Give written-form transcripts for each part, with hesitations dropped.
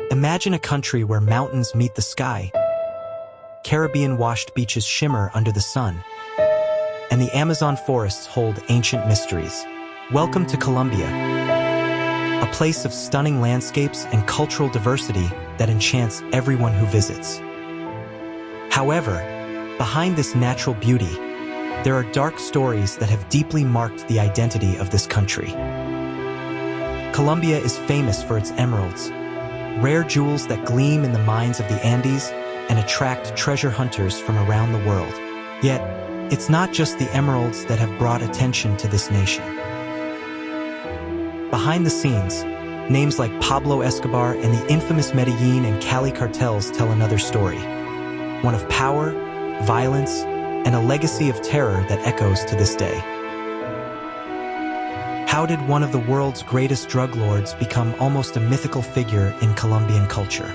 Imagine a country where mountains meet the sky, Caribbean-washed beaches shimmer under the sun, and the Amazon forests hold ancient mysteries. Welcome to Colombia, a place of stunning landscapes and cultural diversity that enchants everyone who visits. However, behind this natural beauty, there are dark stories that have deeply marked the identity of this country. Colombia is famous for its emeralds, rare jewels that gleam in the mines of the Andes and attract treasure hunters from around the world. Yet, it's not just the emeralds that have brought attention to this nation. Behind the scenes, names like Pablo Escobar and the infamous Medellin and Cali cartels tell another story, one of power, violence, and a legacy of terror that echoes to this day. How did one of the world's greatest drug lords become almost a mythical figure in Colombian culture?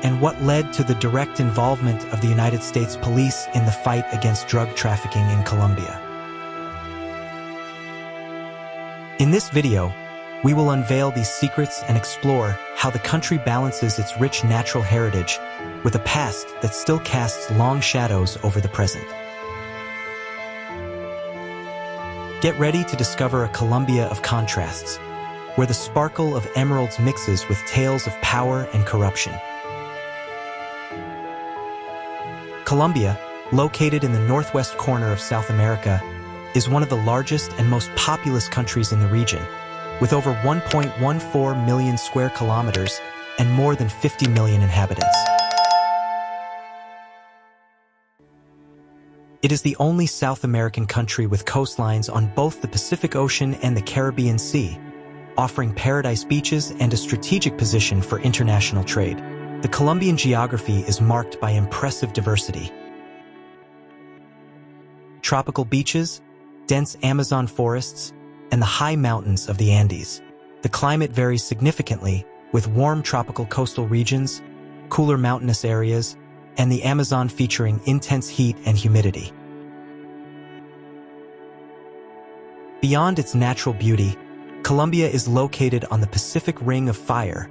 And what led to the direct involvement of the United States police in the fight against drug trafficking in Colombia? In this video, we will unveil these secrets and explore how the country balances its rich natural heritage with a past that still casts long shadows over the present. Get ready to discover a Colombia of contrasts, where the sparkle of emeralds mixes with tales of power and corruption. Colombia, located in the northwest corner of South America, is one of the largest and most populous countries in the region, with over 1.14 million square kilometers and more than 50 million inhabitants. It is the only South American country with coastlines on both the Pacific Ocean and the Caribbean Sea, offering paradise beaches and a strategic position for international trade. The Colombian geography is marked by impressive diversity. Tropical beaches, dense Amazon forests, and the high mountains of the Andes. The climate varies significantly, with warm tropical coastal regions, cooler mountainous areas, and the Amazon featuring intense heat and humidity. Beyond its natural beauty, Colombia is located on the Pacific Ring of Fire,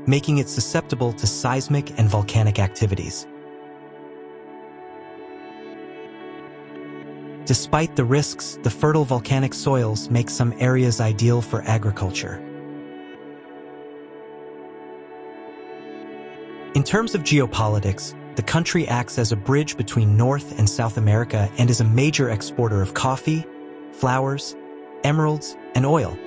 making it susceptible to seismic and volcanic activities. Despite the risks, the fertile volcanic soils make some areas ideal for agriculture. In terms of geopolitics, the country acts as a bridge between North and South America and is a major exporter of coffee, flowers, emeralds, and oil.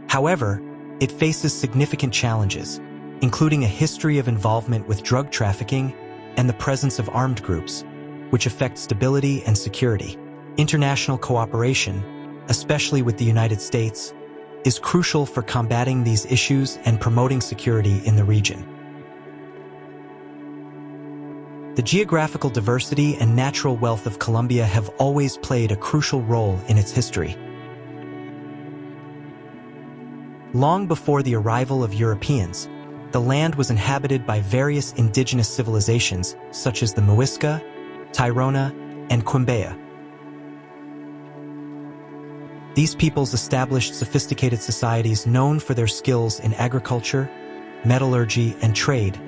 However, it faces significant challenges, including a history of involvement with drug trafficking and the presence of armed groups, which affect stability and security. International cooperation, especially with the United States, is crucial for combating these issues and promoting security in the region. The geographical diversity and natural wealth of Colombia have always played a crucial role in its history. Long before the arrival of Europeans, the land was inhabited by various indigenous civilizations such as the Muisca, Tairona, and Quimbaya. These peoples established sophisticated societies known for their skills in agriculture, metallurgy, and trade,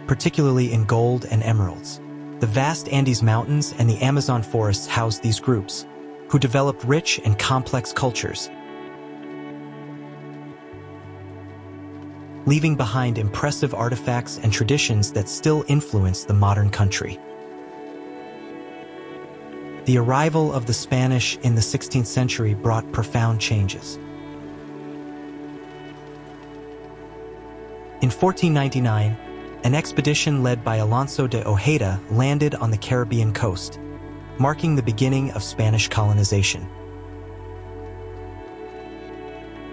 particularly in gold and emeralds. The vast Andes Mountains and the Amazon forests housed these groups, who developed rich and complex cultures, leaving behind impressive artifacts and traditions that still influence the modern country. The arrival of the Spanish in the 16th century brought profound changes. In 1499, an expedition led by Alonso de Ojeda landed on the Caribbean coast, marking the beginning of Spanish colonization.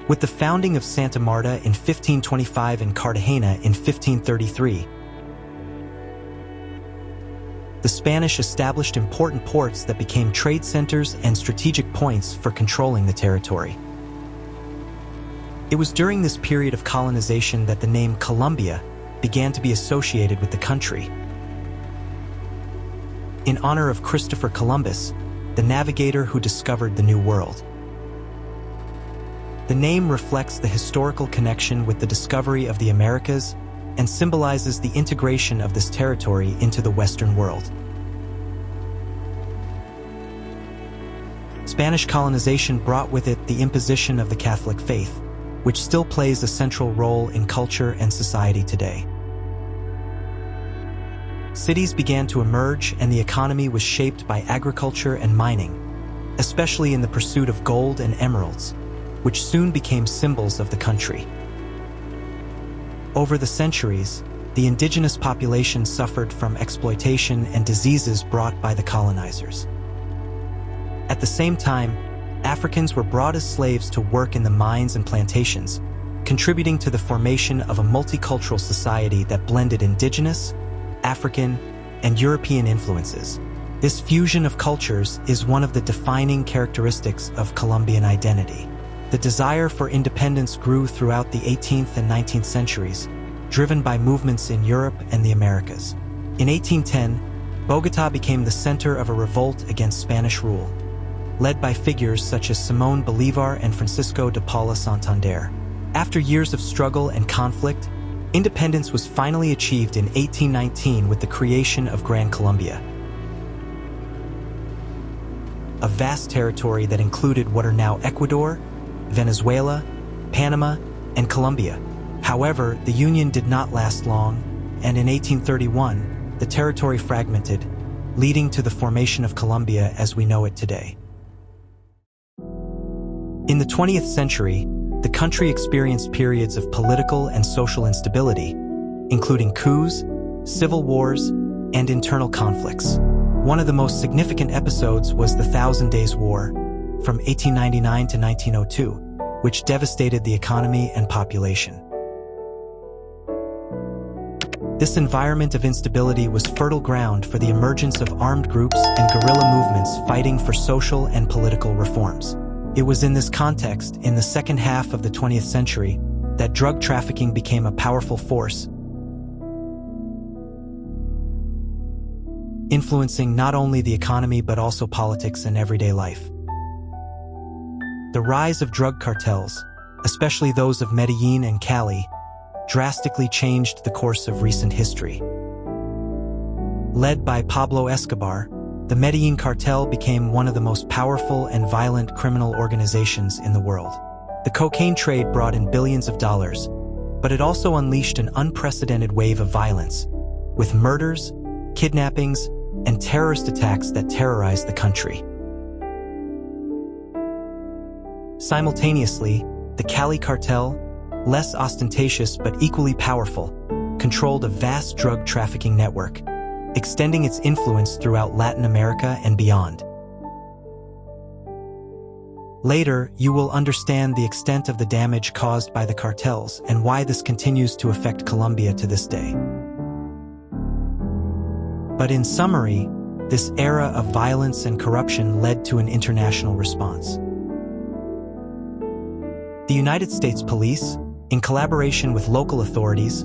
With the founding of Santa Marta in 1525 and Cartagena in 1533, the Spanish established important ports that became trade centers and strategic points for controlling the territory. It was during this period of colonization that the name Colombia began to be associated with the country. In honor of Christopher Columbus, the navigator who discovered the New World. The name reflects the historical connection with the discovery of the Americas and symbolizes the integration of this territory into the Western world. Spanish colonization brought with it the imposition of the Catholic faith, which still plays a central role in culture and society today. Cities began to emerge and the economy was shaped by agriculture and mining, especially in the pursuit of gold and emeralds, which soon became symbols of the country. Over the centuries, the indigenous population suffered from exploitation and diseases brought by the colonizers. At the same time, Africans were brought as slaves to work in the mines and plantations, contributing to the formation of a multicultural society that blended indigenous, African, and European influences. This fusion of cultures is one of the defining characteristics of Colombian identity. The desire for independence grew throughout the 18th and 19th centuries, driven by movements in Europe and the Americas. In 1810, Bogotá became the center of a revolt against Spanish rule, led by figures such as Simón Bolívar and Francisco de Paula Santander. After years of struggle and conflict, independence was finally achieved in 1819 with the creation of Gran Colombia, a vast territory that included what are now Ecuador, Venezuela, Panama, and Colombia. However, the union did not last long, and in 1831, the territory fragmented, leading to the formation of Colombia as we know it today. In the 20th century, the country experienced periods of political and social instability, including coups, civil wars, and internal conflicts. One of the most significant episodes was the Thousand Days' War, from 1899 to 1902, which devastated the economy and population. This environment of instability was fertile ground for the emergence of armed groups and guerrilla movements fighting for social and political reforms. It was in this context, in the second half of the 20th century, that drug trafficking became a powerful force, influencing not only the economy but also politics and everyday life. The rise of drug cartels, especially those of Medellin and Cali, drastically changed the course of recent history. Led by Pablo Escobar, the Medellin cartel became one of the most powerful and violent criminal organizations in the world. The cocaine trade brought in billions of dollars, but it also unleashed an unprecedented wave of violence, with murders, kidnappings, and terrorist attacks that terrorized the country. Simultaneously, the Cali cartel, less ostentatious but equally powerful, controlled a vast drug trafficking network, extending its influence throughout Latin America and beyond. Later, you will understand the extent of the damage caused by the cartels and why this continues to affect Colombia to this day. But in summary, this era of violence and corruption led to an international response. The United States Police, in collaboration with local authorities,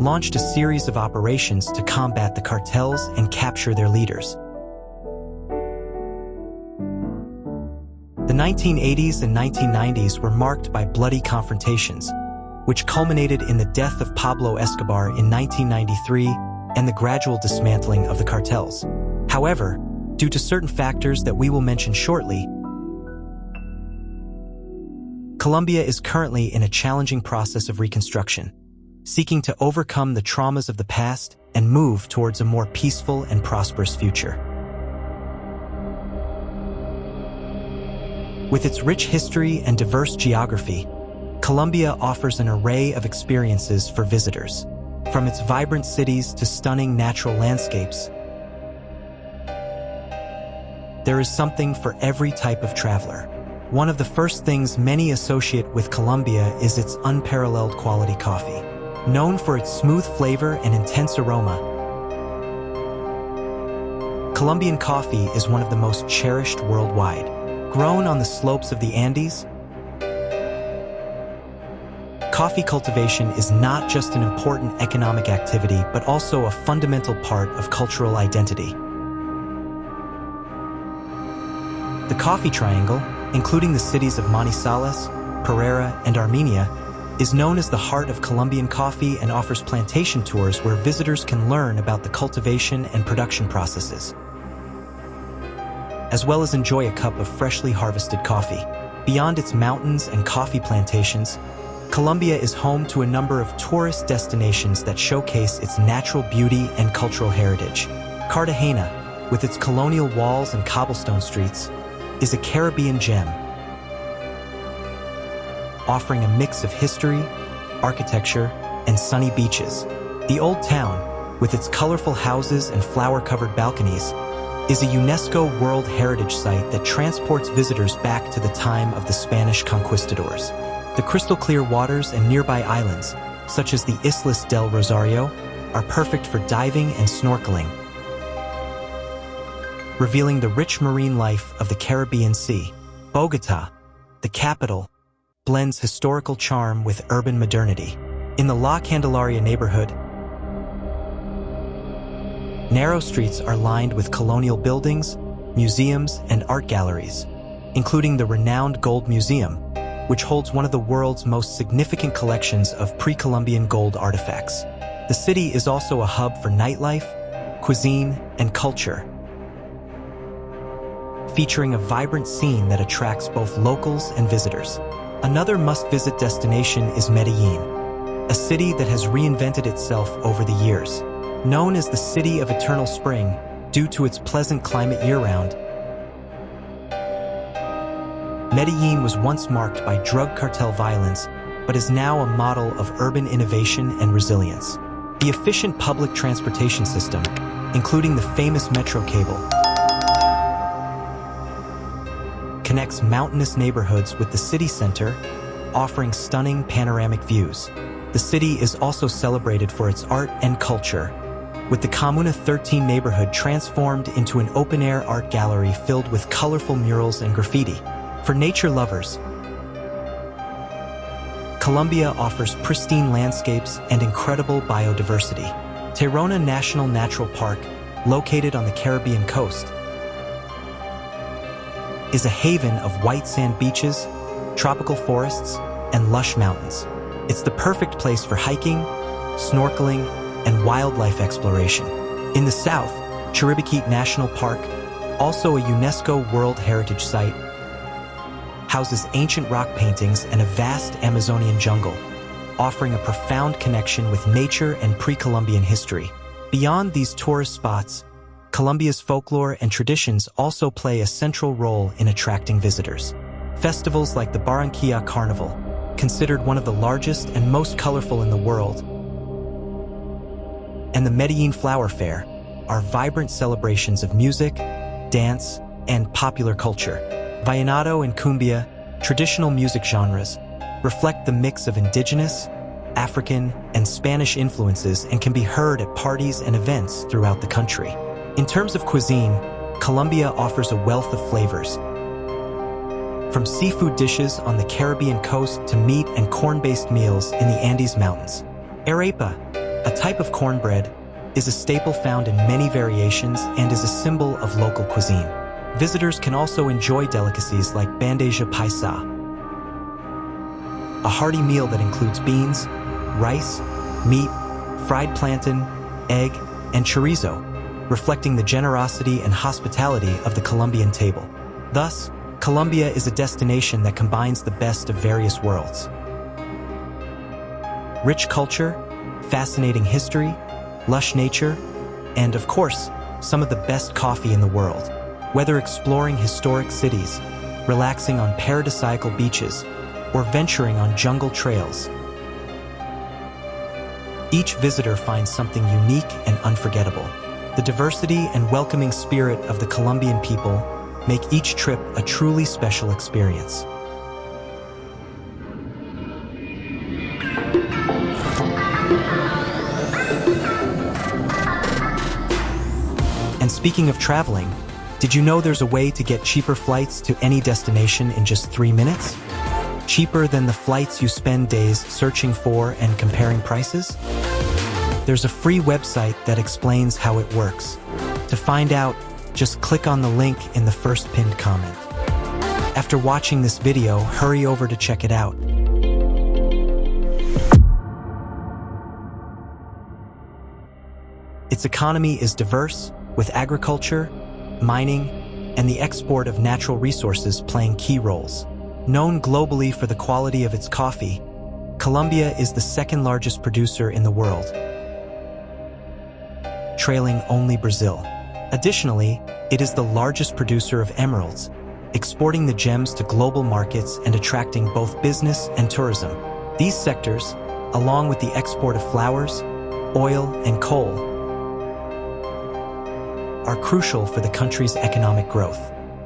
launched a series of operations to combat the cartels and capture their leaders. The 1980s and 1990s were marked by bloody confrontations, which culminated in the death of Pablo Escobar in 1993 and the gradual dismantling of the cartels. However, due to certain factors that we will mention shortly, Colombia is currently in a challenging process of reconstruction, seeking to overcome the traumas of the past and move towards a more peaceful and prosperous future. With its rich history and diverse geography, Colombia offers an array of experiences for visitors. From its vibrant cities to stunning natural landscapes, there is something for every type of traveler. One of the first things many associate with Colombia is its unparalleled quality coffee. Known for its smooth flavor and intense aroma, Colombian coffee is one of the most cherished worldwide. Grown on the slopes of the Andes, coffee cultivation is not just an important economic activity, but also a fundamental part of cultural identity. The Coffee Triangle, including the cities of Manizales, Pereira, and Armenia, is known as the heart of Colombian coffee and offers plantation tours where visitors can learn about the cultivation and production processes, as well as enjoy a cup of freshly harvested coffee. Beyond its mountains and coffee plantations, Colombia is home to a number of tourist destinations that showcase its natural beauty and cultural heritage. Cartagena, with its colonial walls and cobblestone streets, is a Caribbean gem, offering a mix of history, architecture, and sunny beaches. The Old Town, with its colorful houses and flower-covered balconies, is a UNESCO World Heritage Site that transports visitors back to the time of the Spanish conquistadors. The crystal-clear waters and nearby islands, such as the Islas del Rosario, are perfect for diving and snorkeling, revealing the rich marine life of the Caribbean Sea. Bogotá, the capital, blends historical charm with urban modernity. In the La Candelaria neighborhood, narrow streets are lined with colonial buildings, museums, and art galleries, including the renowned Gold Museum, which holds one of the world's most significant collections of pre-Columbian gold artifacts. The city is also a hub for nightlife, cuisine, and culture, featuring a vibrant scene that attracts both locals and visitors. Another must-visit destination is Medellin, a city that has reinvented itself over the years. Known as the City of Eternal Spring due to its pleasant climate year-round, Medellin was once marked by drug cartel violence, but is now a model of urban innovation and resilience. The efficient public transportation system, including the famous metro cable, connects mountainous neighborhoods with the city center, offering stunning panoramic views. The city is also celebrated for its art and culture, with the Comuna 13 neighborhood transformed into an open-air art gallery filled with colorful murals and graffiti. For nature lovers, Colombia offers pristine landscapes and incredible biodiversity. Tayrona National Natural Park, located on the Caribbean coast, is a haven of white sand beaches, tropical forests, and lush mountains. It's the perfect place for hiking, snorkeling, and wildlife exploration. In the south, Chiribiquete National Park, also a UNESCO World Heritage Site, houses ancient rock paintings and a vast Amazonian jungle, offering a profound connection with nature and pre-Columbian history. Beyond these tourist spots, Colombia's folklore and traditions also play a central role in attracting visitors. Festivals like the Barranquilla Carnival, considered one of the largest and most colorful in the world, and the Medellin Flower Fair are vibrant celebrations of music, dance, and popular culture. Vallenato and cumbia, traditional music genres, reflect the mix of indigenous, African, and Spanish influences and can be heard at parties and events throughout the country. In terms of cuisine, Colombia offers a wealth of flavors, from seafood dishes on the Caribbean coast to meat and corn-based meals in the Andes Mountains. Arepa, a type of cornbread, is a staple found in many variations and is a symbol of local cuisine. Visitors can also enjoy delicacies like bandeja paisa, a hearty meal that includes beans, rice, meat, fried plantain, egg, and chorizo, reflecting the generosity and hospitality of the Colombian table. Thus, Colombia is a destination that combines the best of various worlds. Rich culture, fascinating history, lush nature, and, of course, some of the best coffee in the world. Whether exploring historic cities, relaxing on paradisiacal beaches, or venturing on jungle trails, each visitor finds something unique and unforgettable. The diversity and welcoming spirit of the Colombian people make each trip a truly special experience. And speaking of traveling, did you know there's a way to get cheaper flights to any destination in just 3 minutes? Cheaper than the flights you spend days searching for and comparing prices? There's a free website that explains how it works. To find out, just click on the link in the first pinned comment. After watching this video, hurry over to check it out. Its economy is diverse, with agriculture, mining, and the export of natural resources playing key roles. Known globally for the quality of its coffee, Colombia is the second largest producer in the world, trailing only Brazil. Additionally, it is the largest producer of emeralds, exporting the gems to global markets and attracting both business and tourism. These sectors, along with the export of flowers, oil, and coal, are crucial for the country's economic growth.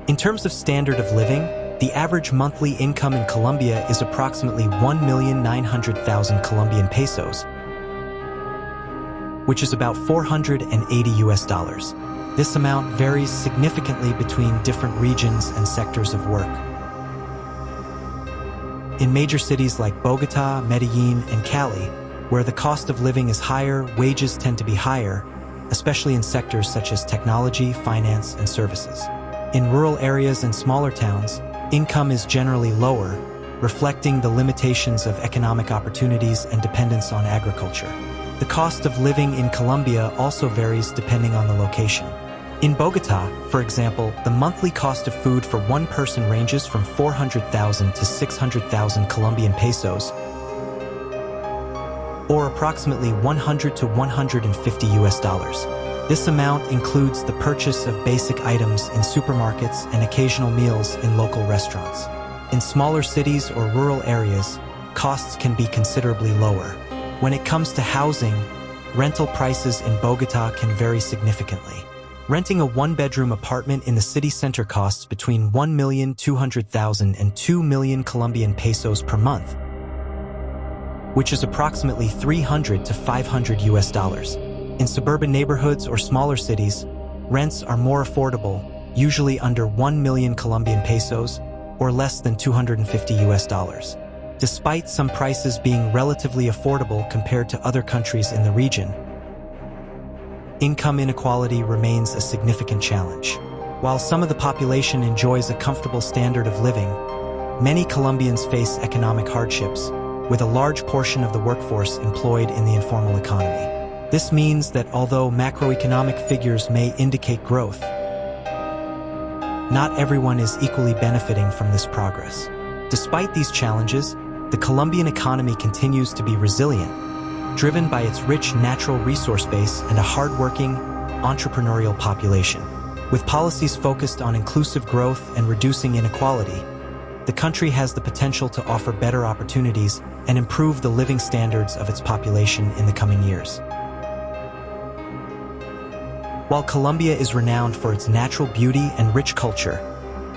In terms of standard of living, the average monthly income in Colombia is approximately 1,900,000 Colombian pesos, which is about $480. This amount varies significantly between different regions and sectors of work. In major cities like Bogotá, Medellín, and Cali, where the cost of living is higher, wages tend to be higher, especially in sectors such as technology, finance, and services. In rural areas and smaller towns, income is generally lower, reflecting the limitations of economic opportunities and dependence on agriculture. The cost of living in Colombia also varies depending on the location. In Bogotá, for example, the monthly cost of food for one person ranges from 400,000 to 600,000 Colombian pesos, or approximately $100 to $150. This amount includes the purchase of basic items in supermarkets and occasional meals in local restaurants. In smaller cities or rural areas, costs can be considerably lower. When it comes to housing, rental prices in Bogotá can vary significantly. Renting a one-bedroom apartment in the city center costs between 1,200,000 and 2 million Colombian pesos per month, which is approximately $300 to $500. In suburban neighborhoods or smaller cities, rents are more affordable, usually under 1 million Colombian pesos or less than $250. Despite some prices being relatively affordable compared to other countries in the region, income inequality remains a significant challenge. While some of the population enjoys a comfortable standard of living, many Colombians face economic hardships, with a large portion of the workforce employed in the informal economy. This means that although macroeconomic figures may indicate growth, not everyone is equally benefiting from this progress. Despite these challenges, the Colombian economy continues to be resilient, driven by its rich natural resource base and a hardworking, entrepreneurial population. With policies focused on inclusive growth and reducing inequality, the country has the potential to offer better opportunities and improve the living standards of its population in the coming years. While Colombia is renowned for its natural beauty and rich culture,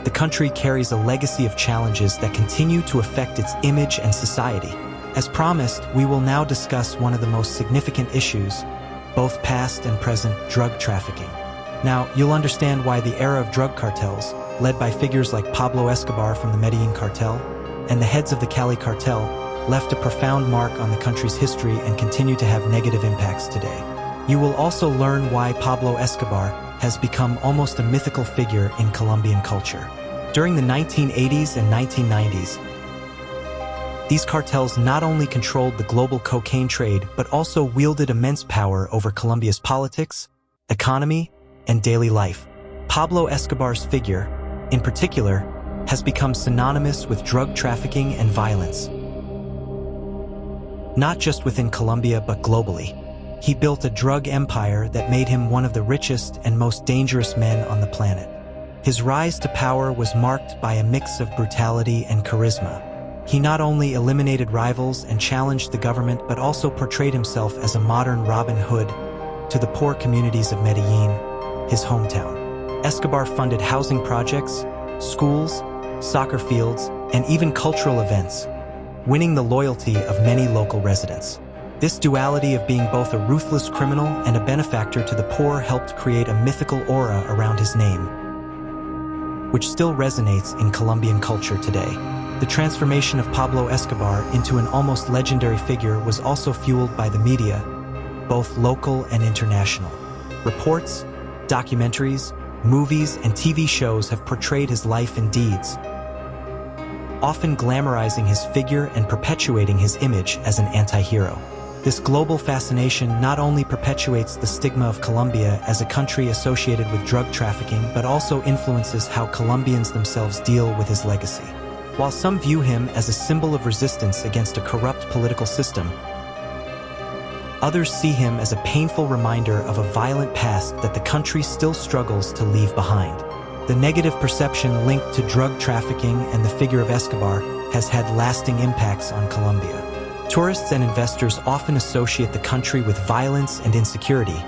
the country carries a legacy of challenges that continue to affect its image and society. As promised, we will now discuss one of the most significant issues, both past and present, drug trafficking. Now, you'll understand why the era of drug cartels, led by figures like Pablo Escobar from the Medellín cartel and the heads of the Cali cartel, left a profound mark on the country's history and continue to have negative impacts today. You will also learn why Pablo Escobar has become almost a mythical figure in Colombian culture. During the 1980s and 1990s, these cartels not only controlled the global cocaine trade but also wielded immense power over Colombia's politics, economy, and daily life. Pablo Escobar's figure, in particular, has become synonymous with drug trafficking and violence, not just within Colombia but globally. He built a drug empire that made him one of the richest and most dangerous men on the planet. His rise to power was marked by a mix of brutality and charisma. He not only eliminated rivals and challenged the government but also portrayed himself as a modern Robin Hood to the poor communities of Medellín, his hometown. Escobar funded housing projects, schools, soccer fields, and even cultural events, winning the loyalty of many local residents. This duality of being both a ruthless criminal and a benefactor to the poor helped create a mythical aura around his name, which still resonates in Colombian culture today. The transformation of Pablo Escobar into an almost legendary figure was also fueled by the media, both local and international. Reports, documentaries, movies, and TV shows have portrayed his life and deeds, often glamorizing his figure and perpetuating his image as an anti-hero. This global fascination not only perpetuates the stigma of Colombia as a country associated with drug trafficking, but also influences how Colombians themselves deal with his legacy. While some view him as a symbol of resistance against a corrupt political system, others see him as a painful reminder of a violent past that the country still struggles to leave behind. The negative perception linked to drug trafficking and the figure of Escobar has had lasting impacts on Colombia. Tourists and investors often associate the country with violence and insecurity,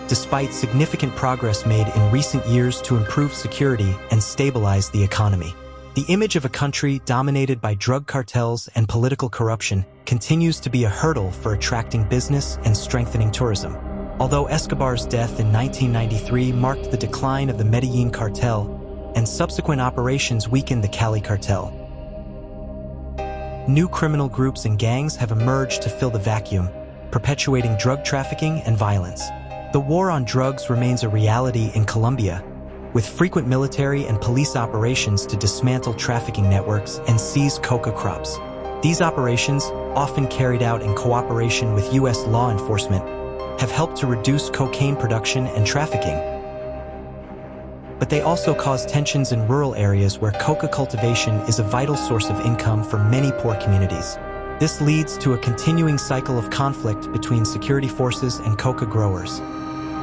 despite significant progress made in recent years to improve security and stabilize the economy. The image of a country dominated by drug cartels and political corruption continues to be a hurdle for attracting business and strengthening tourism. Although Escobar's death in 1993 marked the decline of the Medellin cartel and subsequent operations weakened the Cali cartel, new criminal groups and gangs have emerged to fill the vacuum, perpetuating drug trafficking and violence. The war on drugs remains a reality in Colombia, with frequent military and police operations to dismantle trafficking networks and seize coca crops. These operations, often carried out in cooperation with U.S. law enforcement, have helped to reduce cocaine production and trafficking. But they also cause tensions in rural areas where coca cultivation is a vital source of income for many poor communities. This leads to a continuing cycle of conflict between security forces and coca growers,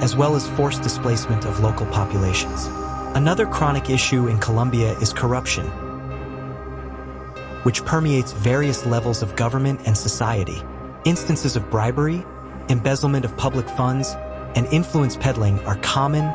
as well as forced displacement of local populations. Another chronic issue in Colombia is corruption, which permeates various levels of government and society. Instances of bribery, embezzlement of public funds, and influence peddling are common,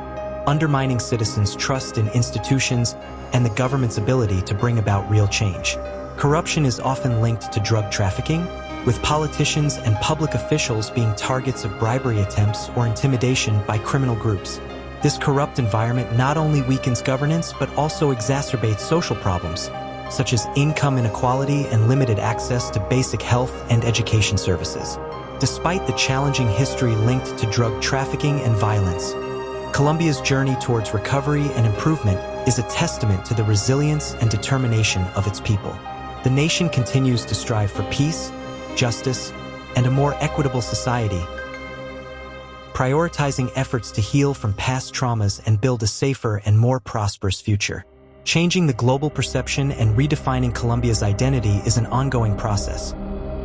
undermining citizens' trust in institutions and the government's ability to bring about real change. Corruption is often linked to drug trafficking, with politicians and public officials being targets of bribery attempts or intimidation by criminal groups. This corrupt environment not only weakens governance but also exacerbates social problems, such as income inequality and limited access to basic health and education services. Despite the challenging history linked to drug trafficking and violence, Colombia's journey towards recovery and improvement is a testament to the resilience and determination of its people. The nation continues to strive for peace, justice, and a more equitable society, prioritizing efforts to heal from past traumas and build a safer and more prosperous future. Changing the global perception and redefining Colombia's identity is an ongoing process.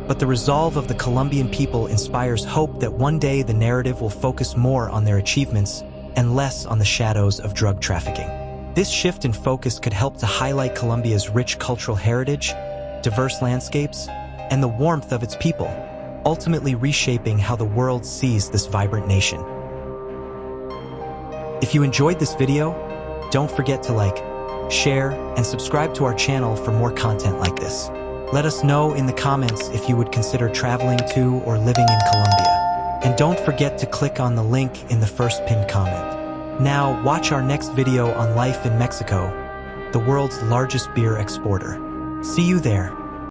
But the resolve of the Colombian people inspires hope that one day the narrative will focus more on their achievements and less on the shadows of drug trafficking. This shift in focus could help to highlight Colombia's rich cultural heritage, diverse landscapes, and the warmth of its people, ultimately reshaping how the world sees this vibrant nation. If you enjoyed this video, don't forget to like, share, and subscribe to our channel for more content like this. Let us know in the comments if you would consider traveling to or living in Colombia. And don't forget to click on the link in the first pinned comment. Now, watch our next video on life in Mexico, the world's largest beer exporter. See you there.